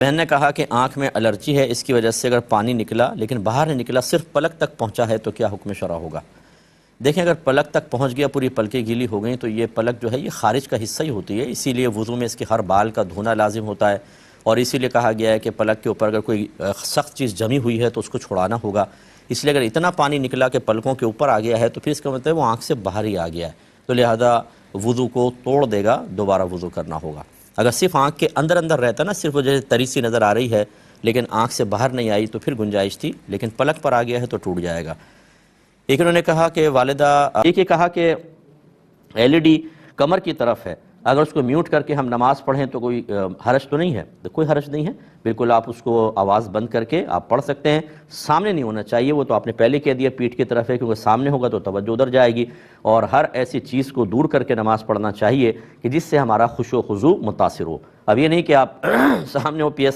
بہن نے کہا کہ آنکھ میں الرجی ہے، اس کی وجہ سے اگر پانی نکلا لیکن باہر نہیں نکلا، صرف پلک تک پہنچا ہے تو کیا حکم شرع ہوگا؟ دیکھیں اگر پلک تک پہنچ گیا، پوری پلکیں گیلی ہو گئیں، تو یہ پلک جو ہے یہ خارج کا حصہ ہی ہوتی ہے، اسی لیے وضو میں اس کے ہر بال کا دھونا لازم ہوتا ہے، اور اسی لیے کہا گیا ہے کہ پلک کے اوپر اگر کوئی سخت چیز جمی ہوئی ہے تو اس کو چھڑانا ہوگا۔ اس لیے اگر اتنا پانی نکلا کہ پلکوں کے اوپر آ گیا ہے تو پھر اس کا مطلب وہ آنکھ سے باہر ہی آ گیا ہے، تو لہذا وضو کو توڑ دے گا، دوبارہ وضو کرنا ہوگا۔ اگر صرف آنکھ کے اندر اندر رہتا نا، صرف وہ جیسے تری سی نظر آ رہی ہے لیکن آنکھ سے باہر نہیں آئی تو پھر گنجائش تھی، لیکن پلک پر آ گیا ہے تو ٹوٹ جائے گا۔ ایک انہوں نے کہا کہ والدہ یہ کہا کہ ایل ای ڈی کمر کی طرف ہے، اگر اس کو میوٹ کر کے ہم نماز پڑھیں تو کوئی حرج تو نہیں ہے؟ کوئی حرج نہیں ہے، بالکل آپ اس کو آواز بند کر کے آپ پڑھ سکتے ہیں، سامنے نہیں ہونا چاہیے، وہ تو آپ نے پہلے کہہ دیا پیٹھ کی طرف ہے، کیونکہ سامنے ہوگا تو توجہ ادھر جائے گی، اور ہر ایسی چیز کو دور کر کے نماز پڑھنا چاہیے کہ جس سے ہمارا خشوع و خضوع متاثر ہو۔ اب یہ نہیں کہ آپ سامنے ہو پی ایس